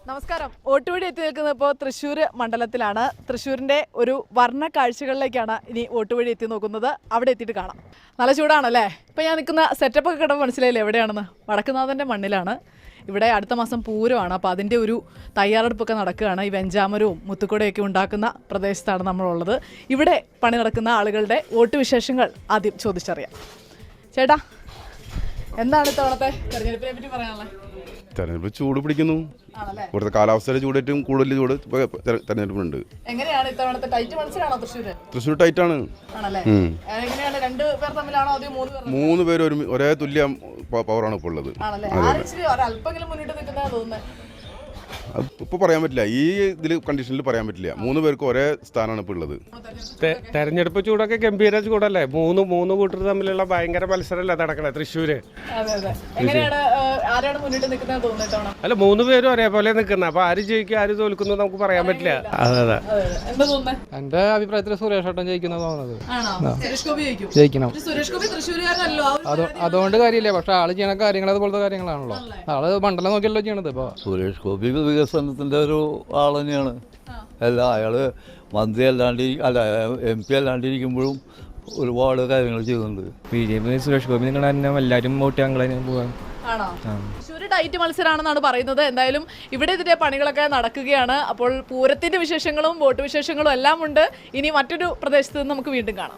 നമസ്കാരം. വോട്ടുവഴി എത്തി നിൽക്കുന്നത് ഇപ്പോൾ തൃശ്ശൂർ മണ്ഡലത്തിലാണ്. തൃശ്ശൂരിൻ്റെ ഒരു വർണ്ണ കാഴ്ചകളിലേക്കാണ് ഇനി വോട്ടുവഴി എത്തി നോക്കുന്നത്. അവിടെ എത്തിയിട്ട് കാണാം. നല്ല ചൂടാണല്ലേ? ഇപ്പോൾ ഞാൻ നിൽക്കുന്ന സെറ്റപ്പൊക്കെ കിടന്ന് മനസ്സിലായില്ലേ എവിടെയാണെന്ന്? വടക്കുന്നാഥൻ്റെ മണ്ണിലാണ്. ഇവിടെ അടുത്ത മാസം പൂരമാണ്. അപ്പോൾ അതിൻ്റെ ഒരു തയ്യാറെടുപ്പൊക്കെ നടക്കുകയാണ്. ഈ വെഞ്ചാമരവും മുത്തുക്കുടയൊക്കെ ഉണ്ടാക്കുന്ന പ്രദേശത്താണ് നമ്മളുള്ളത്. ഇവിടെ പണി നടക്കുന്ന ആളുകളുടെ വോട്ട് വിശേഷങ്ങൾ ആദ്യം ചോദിച്ചറിയാം. ചേട്ടാ, എന്താണ് ഇത്തവണത്തെ തെരഞ്ഞെടുപ്പിനെ പറ്റി പറയാനുള്ളത്? തെരഞ്ഞെടുപ്പ് ചൂട് പിടിക്കുന്നു. ഇവിടുത്തെ കാലാവസ്ഥയുടെ ചൂട് ഏറ്റവും കൂടുതൽ ചൂട് തെരഞ്ഞെടുപ്പിനുണ്ട്. എങ്ങനെയാണ് ഇത്തവണത്തെ ടൈറ്റ് മത്സരമാണോ തൃശ്ശൂര്? തൃശ്ശൂർ ടൈറ്റാണ്. എങ്ങനെയാണ് രണ്ടുപേർ തമ്മിലാണോ അതോ മൂന്ന് പേര് ഒരേ തുല്യ പവറാണ് ഇപ്പോൾ ഉള്ളത്. അല്പമെങ്കിലും മുന്നിട്ട് നിൽക്കുന്നതാണ് തോന്നുന്നത്. ഇപ്പൊ പറയാൻ പറ്റില്ല, ഈ ഇതിൽ കണ്ടീഷനിൽ പറയാൻ പറ്റില്ല. മൂന്ന് പേർക്ക് ഒരേ സ്ഥാനമാണ് ഇപ്പോൾ ഉള്ളത്. തെരഞ്ഞെടുപ്പ് ചൂടൊക്കെ ഗംഭീര ചൂടല്ലേ? മൂന്ന് കൂട്ടർ തമ്മിലുള്ള ഭയങ്കര മത്സരമല്ലേ നടക്കണേ തൃശ്ശൂര്? അല്ല, മൂന്ന് പേരും ഒരേപോലെ നിൽക്കുന്ന, അപ്പൊ ആര് ജയിക്കും ആര് തോൽക്കുന്നു നമുക്ക് പറയാൻ പറ്റില്ല. അതെ അതെ, എന്റെ അഭിപ്രായത്തിൽ സുരേഷ് ഏട്ടൻ ജയിക്കുന്ന തോന്നുന്നത്. ജയിക്കണം. അതുകൊണ്ട് കാര്യമില്ല, പക്ഷെ ആള് ചെയ്യണ കാര്യങ്ങൾ അതുപോലത്തെ കാര്യങ്ങളാണല്ലോ. ആള് മണ്ഡലം നോക്കിയല്ലോ ചെയ്യണത്. ഇപ്പൊ സുരേഷ് ഗോപി വികസനത്തിൻ്റെ ഒരു ആൾ തന്നെയാണ്. അല്ല, അയാൾ മന്ത്രി അല്ലാണ്ട് MP അല്ലാണ്ടിരിക്കുമ്പോഴും ഒരുപാട് കാര്യങ്ങൾ ചെയ്യുന്നുണ്ട്. BJP സുരേഷ് ഗോപി നിങ്ങൾ തന്നെ എല്ലാവരും വോട്ട് ഞങ്ങൾ തന്നെ പോകാൻ. തൃശ്ശൂർ ടൈറ്റ് മത്സരമാണെന്നാണ് പറയുന്നത്. എന്തായാലും ഇവിടെ ഇതിന്റെ പണികളൊക്കെ നടക്കുകയാണ്. അപ്പോൾ പൂരത്തിന്റെ വിശേഷങ്ങളും വോട്ട് വിശേഷങ്ങളും എല്ലാം ഉണ്ട്. ഇനി മറ്റൊരു പ്രദേശത്ത് നിന്ന് നമുക്ക് വീണ്ടും കാണാം.